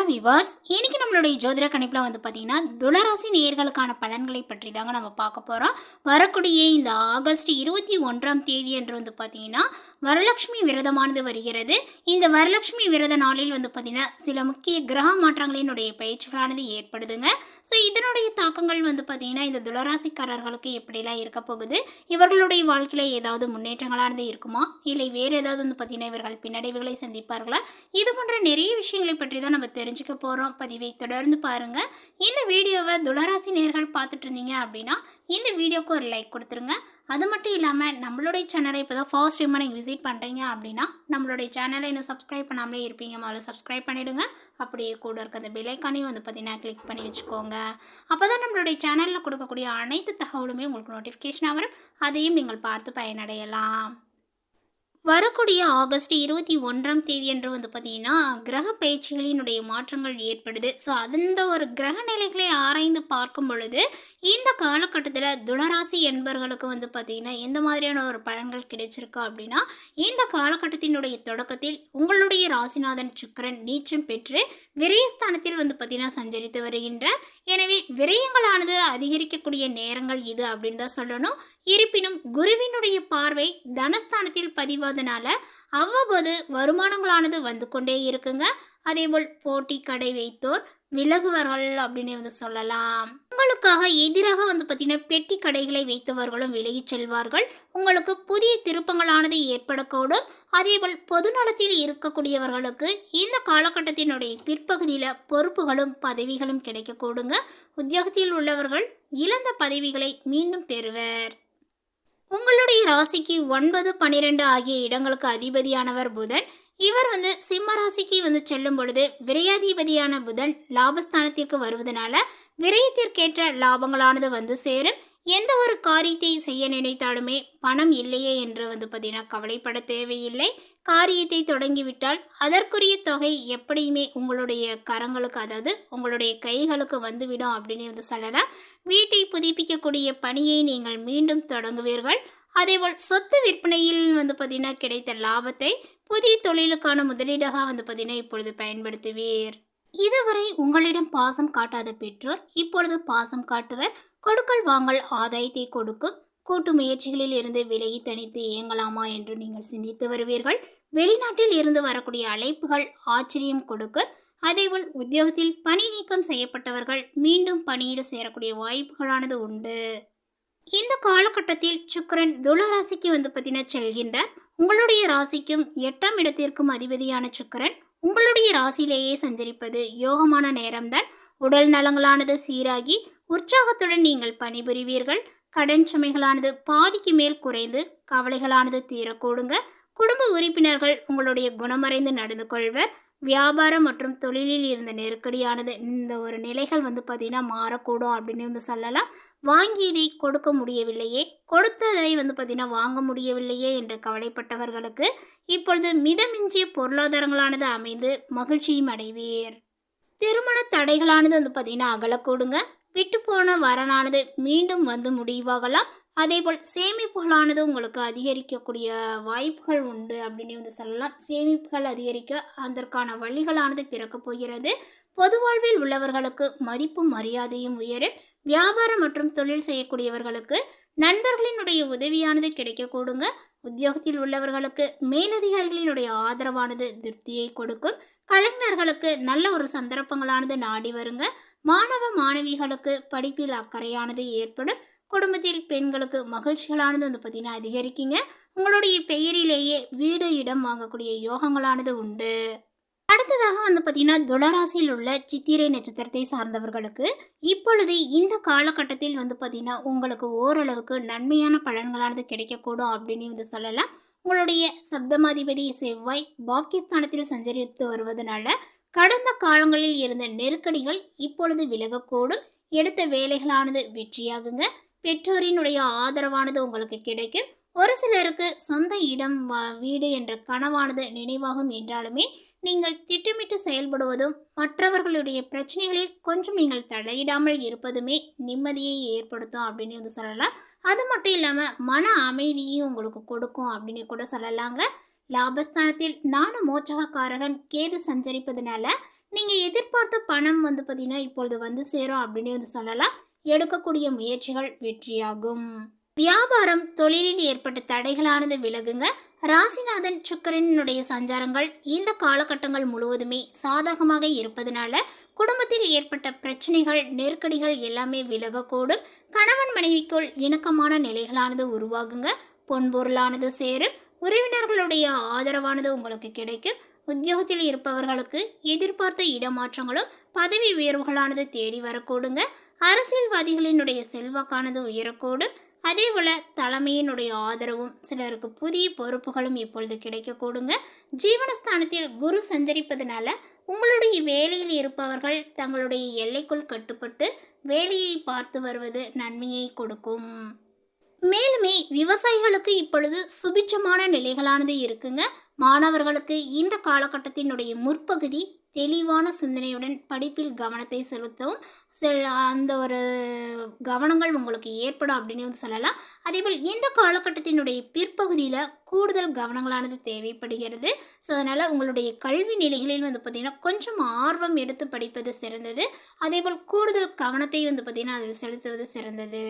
Hello விவாஸ், இன்னைக்கு நம்மளுடைய ஜோதிட கணிப்பில் பார்த்தீங்கன்னா துளராசி நேயர்களுக்கான பலன்களை பற்றி தாங்க நம்ம பார்க்க போகிறோம். வரக்கூடிய இந்த ஆகஸ்ட் 21ஆம் தேதி என்று பார்த்தீங்கன்னா வரலட்சுமி விரதமானது வருகிறது. இந்த வரலட்சுமி விரத நாளில் பார்த்தீங்கன்னா சில முக்கிய கிரக மாற்றங்களினுடைய பயிற்சிகளானது ஏற்படுதுங்க. ஸோ இதனுடைய தாக்கங்கள் பார்த்தீங்கன்னா இந்த துளராசிக்காரர்களுக்கு எப்படிலாம் இருக்க போகுது, இவர்களுடைய வாழ்க்கையில் ஏதாவது முன்னேற்றங்களானது இருக்குமா, இல்லை வேறு ஏதாவது பார்த்தீங்கன்னா இவர்கள் பின்னடைவுகளை சந்திப்பார்களா, இது போன்ற நிறைய விஷயங்களை பற்றி தான் நம்ம தெரிஞ்சுக்க போகிறோம். பதிவை தொடர்ந்து பாருங்கள். இந்த வீடியோவை துளராசி நேயர்கள் பார்த்துட்டு இருந்தீங்க அப்படின்னா இந்த வீடியோக்கு ஒரு லைக் கொடுத்துருங்க. அது மட்டும் இல்லாமல் நம்மளுடைய சேனலை இப்போ தான் ஃபர்ஸ்ட் டைமாக நீங்கள் விசிட் பண்ணுறீங்க அப்படின்னா நம்மளுடைய சேனலை இன்னும் சப்ஸ்கிரைப் பண்ணாமலே இருப்பீங்க, முதல்ல சப்ஸ்கிரைப் பண்ணிவிடுங்க. அப்படியே கூட இருக்க அந்த பெல்லைக்கானையும் பார்த்தீங்கன்னா கிளிக் பண்ணி வச்சுக்கோங்க. அப்போ தான் நம்மளுடைய சேனலில் கொடுக்கக்கூடிய அனைத்து தகவலுமே உங்களுக்கு நோட்டிஃபிகேஷனாக வரும். அதையும் நீங்கள் பார்த்து பயனடையலாம். வரக்கூடிய ஆகஸ்ட் 21ஆம் தேதி என்று பார்த்தீங்கன்னா கிரக பயிற்சிகளினுடைய மாற்றங்கள் ஏற்படுது. ஸோ அந்த ஒரு கிரக நிலைகளை ஆராய்ந்து பார்க்கும் பொழுது இந்த காலகட்டத்தில் துளராசி என்பவர்களுக்கு பார்த்தீங்கன்னா எந்த மாதிரியான ஒரு பலன்கள் கிடைச்சிருக்கு அப்படின்னா, இந்த காலகட்டத்தினுடைய தொடக்கத்தில் உங்களுடைய ராசிநாதன் சுக்கிரன் நீச்சம் பெற்று விரயஸ்தானத்தில் பார்த்தீங்கன்னா சஞ்சரித்து வருகின்றார். எனவே விரயங்களானது அதிகரிக்கக்கூடிய நேரங்கள் இது அப்படின்னு தான் சொல்லணும். இருப்பினும் குருவினுடைய பார்வை தனஸ்தானத்தில் பதிவாதனால அவ்வப்போது வருமானங்களானது வந்து கொண்டே இருக்குங்க. அதேபோல் போட்டி கடை வைத்தோர் விலகுவார்கள் அப்படின்னு சொல்லலாம். உங்களுக்காக எதிராக பார்த்தீங்கன்னா பெட்டி கடைகளை வைத்தவர்களும் விலகி செல்வார்கள். உங்களுக்கு புதிய திருப்பங்களானது ஏற்படக்கூடும். அதேபோல் பொது நலத்தில் இருக்கக்கூடியவர்களுக்கு இந்த காலகட்டத்தினுடைய பிற்பகுதியில் பொறுப்புகளும் பதவிகளும் கிடைக்கக்கூடுங்க. உத்தியோகத்தில் உள்ளவர்கள் இழந்த பதவிகளை மீண்டும் பெறுவர். உங்களுடைய ராசிக்கு 9, 12 ஆகிய இடங்களுக்கு அதிபதியானவர் புதன். இவர் சிம்ம ராசிக்கு செல்லும் பொழுது விரையாதிபதியான புதன் லாபஸ்தானத்திற்கு வருவதனால விரயத்திற்கேற்ற லாபங்களானது சேரும். எந்த ஒரு காரியத்தை செய்ய நினைத்தாலுமே பணம் இல்லையே என்று பார்த்தீங்கன்னா கவலைப்பட தேவையில்லை. காரியத்தை தொடங்கிவிட்டால் அதற்குரிய தொகை எப்படியுமே உங்களுடைய கரங்களுக்கு, அதாவது உங்களுடைய கைகளுக்கு வந்துவிடும் அப்படின்னு சொல்லலாம். வீட்டை புதுப்பிக்கக்கூடிய பணியை நீங்கள் மீண்டும் தொடங்குவீர்கள். அதேபோல் சொத்து விற்பனையில் பார்த்தீங்கன்னா கிடைத்த லாபத்தை புதிய தொழிலுக்கான முதலீடாக பார்த்தீங்கன்னா இப்பொழுது பயன்படுத்துவீர். இதுவரை உங்களிடம் பாசம் காட்டாத பெற்றோர் இப்பொழுது பாசம் காட்டுவர். கொடுக்கல் வாங்கல் ஆதாயத்தை கொடுக்கும். கூட்டு முயற்சிகளில் இருந்து விலகி தனித்து இயங்கலாமா என்று நீங்கள் சிந்தித்து வருவீர்கள். வெளிநாட்டில் இருந்து வரக்கூடிய அழைப்புகள் ஆச்சரியம் கொடுக்கும். அதேபோல் உத்தியோகத்தில் பணி நீக்கம் செய்யப்பட்டவர்கள் மீண்டும் பணியில் சேரக்கூடிய வாய்ப்புகளானது உண்டு. இந்த காலகட்டத்தில் சுக்கிரன் துளராசிக்கு பார்த்தீங்கன்னா செல்கின்றார். உங்களுடைய ராசிக்கும் 8ஆம் இடத்திற்கும் அதிபதியான சுக்கிரன் உங்களுடைய ராசியிலேயே சஞ்சரிப்பது யோகமான நேரம்தான். உடல் நலங்களானது சீராகி உற்சாகத்துடன் நீங்கள் பணிபுரிவீர்கள். கடன் சுமைகளானது பாதிக்கு மேல் குறைந்து கவலைகளானது தீரக்கூடுங்க. குடும்ப உறுப்பினர்கள் உங்களுடைய குணமறைந்து நடந்து கொள்வர். வியாபாரம் மற்றும் தொழிலில் இருந்த நெருக்கடியானது இந்த ஒரு நிலைகள் பார்த்தீங்கன்னா மாறக்கூடும் அப்படின்னு சொல்லலாம். வாங்கியதை கொடுக்க முடியவில்லையே, கொடுத்ததை பார்த்தீங்கன்னா வாங்க முடியவில்லையே என்று கவலைப்பட்டவர்களுக்கு இப்பொழுது மிதமிஞ்சிய பொருளாதாரங்களானது அமைந்து மகிழ்ச்சியும் அடைவீர். திருமண தடைகளானது பார்த்தீங்கன்னா அகலக்கூடுங்க. விட்டு போன வரனானது மீண்டும் முடிவாகலாம். அதேபோல் சேமிப்புகளானது உங்களுக்கு அதிகரிக்கக்கூடிய வாய்ப்புகள் உண்டு அப்படின்னு சொல்லலாம். சேமிப்புகள் அதிகரிக்க அதற்கான வழிகளானது பிறக்கப் போகிறது. பொது வாழ்வில் உள்ளவர்களுக்கு மதிப்பும் மரியாதையும் உயரும். வியாபாரம் மற்றும் தொழில் செய்யக்கூடியவர்களுக்கு நண்பர்களினுடைய உதவியானது கிடைக்கக்கூடுங்க. உத்தியோகத்தில் உள்ளவர்களுக்கு மேலதிகாரிகளினுடைய ஆதரவானது திருப்தியை கொடுக்கும். கலைஞர்களுக்கு நல்ல ஒரு சந்தர்ப்பங்களானது நாடி வருங்க. மாணவ மாணவிகளுக்கு படிப்பில் அக்கறையானது ஏற்படும். குடும்பத்தில் பெண்களுக்கு மகிழ்ச்சிகளானது பார்த்தீங்கன்னா அதிகரிக்குங்க. உங்களுடைய பெயரிலேயே வீடு இடம் வாங்கக்கூடிய யோகங்களானது உண்டு. அடுத்ததாக பார்த்தீங்கன்னா துளராசியில் உள்ள சித்திரை நட்சத்திரத்தை சார்ந்தவர்களுக்கு இப்பொழுது இந்த காலகட்டத்தில் பார்த்தீங்கன்னா உங்களுக்கு ஓரளவுக்கு நன்மையான பலன்களானது கிடைக்கக்கூடும் அப்படின்னு சொல்லலாம். உங்களுடைய சப்தமாதிபதி செவ்வாய் பாக்கியஸ்தானத்தில் சஞ்சரித்து வருவதனால கடந்த காலங்களில் இருந்த நெருக்கடிகள் இப்பொழுது விலகக்கூடும். எடுத்த வேலைகளானது வெற்றியாகுங்க. பெற்றோரினுடைய ஆதரவானது உங்களுக்கு கிடைக்கும். ஒரு சிலருக்கு சொந்த இடம் வீடு என்ற கனவானது நினைவாகும் என்றாலுமே நீங்கள் திட்டமிட்டு செயல்படுவதும் மற்றவர்களுடைய பிரச்சனைகளில் கொஞ்சம் நீங்கள் தலையிடாமல் இருப்பதுமே நிம்மதியை ஏற்படுத்தும் அப்படின்னு சொல்லலாம். அது மட்டும் இல்லாமல் மன அமைதியும் உங்களுக்கு கொடுக்கும் அப்படின்னு கூட சொல்லலாங்க. லாபஸ்தானத்தில் 4 மோட்சகாரகன் கேது சஞ்சரிப்பதனால நீங்கள் எதிர்பார்த்த பணம் வந்து பார்த்திங்கன்னா இப்பொழுது வந்து சேரும் அப்படின்னு வந்து சொல்லலாம். எடுக்கக்கூடிய முயற்சிகள் வெற்றியாகும். வியாபாரம் தொழிலில் ஏற்பட்ட தடைகளானது விலகுங்க. ராசிநாதன் சுக்கிரனுடைய சஞ்சாரங்கள் இந்த காலகட்டங்கள் முழுவதுமே சாதகமாக இருப்பதனால குடும்பத்தில் ஏற்பட்ட பிரச்சனைகள் நெருக்கடிகள் எல்லாமே விலகக்கூடும். கணவன் மனைவிக்குள் இணக்கமான நிலைகளானது உருவாகுங்க. பொன்பொருளானது சேரும். உறவினர்களுடைய ஆதரவானது உங்களுக்கு கிடைக்கும். உத்தியோகத்தில் இருப்பவர்களுக்கு எதிர்பார்த்த இடமாற்றங்களும் பதவி உயர்வுகளானது தேடி வரக்கூடுங்க. அரசியல்வாதிகளினுடைய செல்வாக்கானது உயரக்கூடும். அதேபோல் தலைமையினுடைய ஆதரவும் சிலருக்கு புதிய பொறுப்புகளும் இப்பொழுது கிடைக்கக்கூடுங்க. ஜீவனஸ்தானத்தில் குரு சஞ்சரிப்பதனால உங்களுடைய வேலையில் இருப்பவர்கள் தங்களுடைய எல்லைக்குள் கட்டுப்பட்டு வேலையை பார்த்து வருவது நன்மையை கொடுக்கும். மேலுமே விவசாயிகளுக்கு இப்பொழுது சுபிட்சமான நிலைகளானது இருக்குங்க. மாணவர்களுக்கு இந்த காலகட்டத்தினுடைய முற்பகுதி தெளிவான சிந்தனையுடன் படிப்பில் கவனத்தை செலுத்தவும் அந்த ஒரு கவனங்கள் உங்களுக்கு ஏற்படும் அப்படின்னு வந்து சொல்லலாம். அதேபோல் இந்த காலகட்டத்தினுடைய பிற்பகுதியில் கூடுதல் கவனங்களானது தேவைப்படுகிறது. ஸோ அதனால் உங்களுடைய கல்வி நிலைகளில் வந்து பார்த்திங்கன்னா கொஞ்சம் ஆர்வம் எடுத்து படிப்பது சிறந்தது. அதேபோல் கூடுதல் கவனத்தை வந்து பார்த்திங்கன்னா அதில் செலுத்துவது சிறந்தது.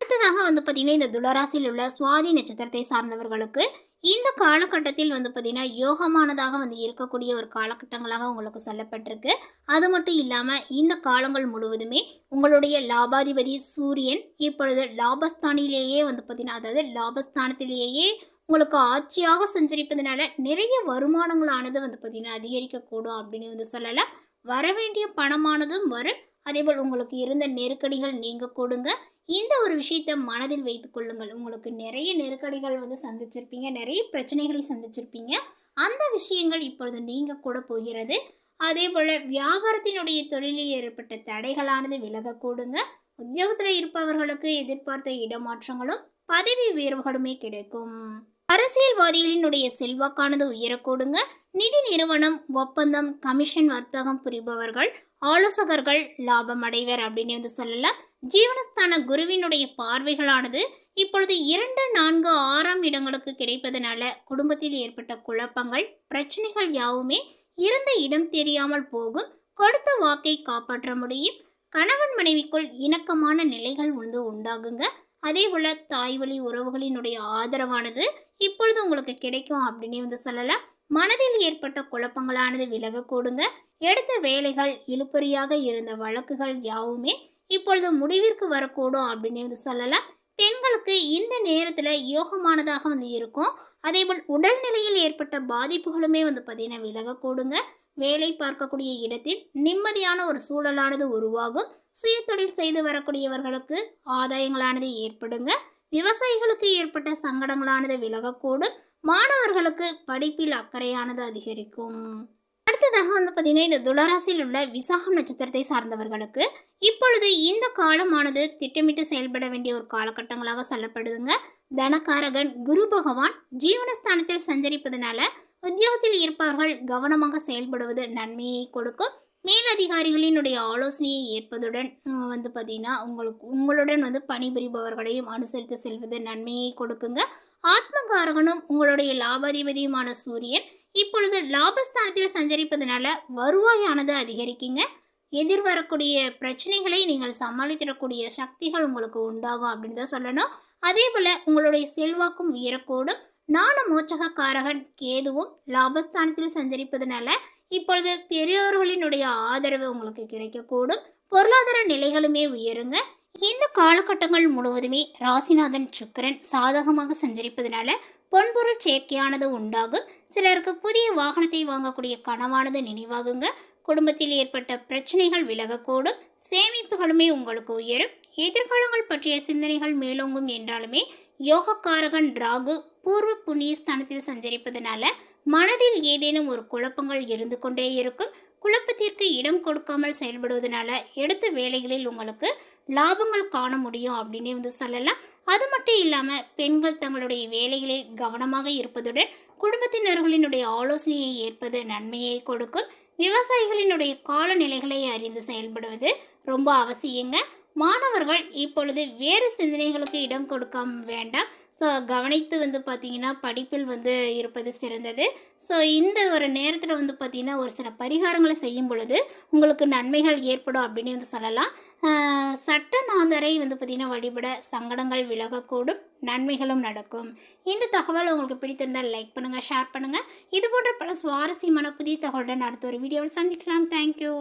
அடுத்ததாக வந்து பார்த்திங்கன்னா இந்த துளராசியில் உள்ள சுவாதி நட்சத்திரத்தை சார்ந்தவர்களுக்கு இந்த காலகட்டத்தில் வந்து பார்த்திங்கன்னா யோகமானதாக வந்து இருக்கக்கூடிய ஒரு காலகட்டங்களாக உங்களுக்கு சொல்லப்பட்டிருக்கு. அது மட்டும் இல்லாமல் இந்த காலங்கள் முழுவதுமே உங்களுடைய லாபாதிபதி சூரியன் இப்பொழுது லாபஸ்தானிலேயே வந்து பார்த்திங்கன்னா அதாவது லாபஸ்தானத்திலேயே உங்களுக்கு ஆட்சியாக சஞ்சரிப்பதனால நிறைய வருமானங்களானது வந்து பார்த்திங்கன்னா அதிகரிக்கக்கூடும் அப்படின்னு வந்து சொல்லலாம். வரவேண்டிய பணமானதும் வரும். அதேபோல் உங்களுக்கு இருந்த நெருக்கடிகள் நீங்க கொடுங்க. இந்த ஒரு விஷயத்தை மனதில் வைத்துக் கொள்ளுங்கள். உங்களுக்கு நிறைய நெருக்கடிகள் வந்து சந்திச்சிருப்பீங்க, நிறைய பிரச்சனைகளை சந்திச்சிருப்பீங்க. அந்த விஷயங்கள் இப்பொழுது நீங்க கூட போகிறது. அதே போல் வியாபாரத்தினுடைய தொழிலில் ஏற்பட்ட தடைகளானது விலகக்கூடுங்க. உத்தியோகத்தில் இருப்பவர்களுக்கு எதிர்பார்த்த இடமாற்றங்களும் பதவி உயர்வுகளுமே கிடைக்கும். அரசியல்வாதிகளினுடைய செல்வாக்கானது உயரக்கூடுங்க. நிதி நிறுவனம், ஒப்பந்தம், கமிஷன் வர்த்தகம் புரிபவர்கள், ஆலோசகர்கள் லாபம் அடைவர் அப்படின்னு வந்து சொல்லலாம். ஜீவனஸ்தான குருவினுடைய பார்வைகளானது இப்பொழுது 2, 4, 6ஆம் இடங்களுக்கு கிடைப்பதனால குடும்பத்தில் ஏற்பட்ட குழப்பங்கள் பிரச்சனைகள் யாவுமே இருந்த இடம் தெரியாமல் போகும். கொடுத்த வாக்கை காப்பாற்ற முடியும். கணவன் மனைவிக்குள் இணக்கமான நிலைகள் வந்து உண்டாகுங்க. அதே போல் தாய் வழி உறவுகளினுடைய ஆதரவானது இப்பொழுது உங்களுக்கு கிடைக்கும் அப்படின்னே வந்து சொல்லலாம். மனதில் ஏற்பட்ட குழப்பங்களானது விலகக்கூடுங்க. எடுத்த வேலைகள் இழுபறியாக இருந்த வழக்குகள் யாவுமே இப்பொழுது முடிவிற்கு வரக்கூடும் அப்படின்னு வந்து சொல்லலாம். பெண்களுக்கு இந்த நேரத்தில் யோகமானதாக வந்து இருக்கும். அதேபோல் உடல்நிலையில் ஏற்பட்ட பாதிப்புகளுமே வந்து பார்த்திங்கன்னா விலகக்கூடுங்க. வேலை பார்க்கக்கூடிய இடத்தில் நிம்மதியான ஒரு சூழலானது உருவாகும். சுய தொழில் செய்து வரக்கூடியவர்களுக்கு ஆதாயங்களானது ஏற்படுங்க. விவசாயிகளுக்கு ஏற்பட்ட சங்கடங்களானது விலகக்கூடும். மாணவர்களுக்கு படிப்பில் அக்கறையானது அதிகரிக்கும். அடுத்ததாக வந்து பார்த்திங்கன்னா இந்த துளராசியில் உள்ள விசாகம் நட்சத்திரத்தை சார்ந்தவர்களுக்கு இப்பொழுது இந்த காலமானது திட்டமிட்டு செயல்பட வேண்டிய ஒரு காலகட்டங்களாக சொல்லப்படுதுங்க. தனகாரகன் குரு பகவான் ஜீவனஸ்தானத்தில் சஞ்சரிப்பதனால உத்தியோகத்தில் இருப்பவர்கள் கவனமாக செயல்படுவது நன்மையை கொடுக்கும். மேலதிகாரிகளினுடைய ஆலோசனையை ஏற்பதுடன் வந்து பார்த்திங்கன்னா உங்களுடன் வந்து பணிபுரிபவர்களையும் அனுசரித்து செல்வது நன்மையை கொடுக்குங்க. ஆத்மகாரகனும் உங்களுடைய லாபாதிபதியுமான சூரியன் இப்பொழுது லாபஸ்தானத்தில் சஞ்சரிப்பதனால வருவாயானது அதிகரிக்குங்க. எதிர்வரக்கூடிய பிரச்சனைகளை நீங்கள் சமாளித்திடக்கூடிய சக்திகள் உங்களுக்கு உண்டாகும் அப்படின்னு தான் சொல்லணும். அதே போல் உங்களுடைய செல்வாக்கும் உயரக்கூடும். நாண மோட்சகாரகன் கேதுவும் லாபஸ்தானத்தில் சஞ்சரிப்பதனால இப்பொழுது பெரியோர்களினுடைய ஆதரவு உங்களுக்கு கிடைக்கக்கூடும். பொருளாதார நிலைகளுமே உயருங்க. இந்த காலகட்டங்கள் முழுவதுமே ராசிநாதன் சுக்கிரன் சாதகமாக சஞ்சரிப்பதனால பொன்பொருள் சேர்க்கையானது உண்டாகும். சிலருக்கு புதிய வாகனத்தை வாங்கக்கூடிய கனவானது நினைவாகுங்க. குடும்பத்தில் ஏற்பட்ட பிரச்சனைகள் விலகக்கூடும். சேமிப்புகளுமே உங்களுக்கு உயரும். எதிர்காலங்கள் பற்றிய சிந்தனைகள் மேலோங்கும் என்றாலுமே யோகக்காரகன் ராகு பூர்வ புண்ணிய ஸ்தானத்தில் சஞ்சரிப்பதனால மனதில் ஏதேனும் ஒரு குழப்பங்கள் இருந்து கொண்டே இருக்கும். குழப்பத்திற்கு இடம் கொடுக்காமல் செயல்படுவதனால எடுத்த வேலைகளில் உங்களுக்கு லாபங்கள் காண முடியும் அப்படின்னே வந்து சொல்லலாம். அது மட்டும் இல்லாமல் பெண்கள் தங்களுடைய வேலைகளில் கவனமாக இருப்பதுடன் குடும்பத்தினர்களினுடைய ஆலோசனையை ஏற்பது நன்மையை கொடுக்கும். விவசாயிகளினுடைய காலநிலைகளை அறிந்து செயல்படுவது ரொம்ப அவசியங்க. மாணவர்கள் இப்பொழுது வேறு சிந்தனைகளுக்கு இடம் கொடுக்க வேண்டாம். ஸோ கவனித்து பார்த்திங்கன்னா படிப்பில் இருப்பது சிறந்தது. ஸோ இந்த ஒரு நேரத்தில் பார்த்திங்கன்னா ஒரு சில பரிகாரங்களை செய்யும் பொழுது உங்களுக்கு நன்மைகள் ஏற்படும் அப்படின்னு சொல்லலாம். சட்டநாதரை பார்த்திங்கன்னா வழிபட சங்கடங்கள் விலகக்கூடும், நன்மைகளும் நடக்கும். இந்த தகவல் உங்களுக்கு பிடித்திருந்தால் லைக் பண்ணுங்கள், ஷேர் பண்ணுங்கள். இது போன்ற பல சுவாரஸ்யமான புதிய தகவலுடன் அடுத்த ஒரு வீடியோவில் சந்திக்கலாம். தேங்க்யூ.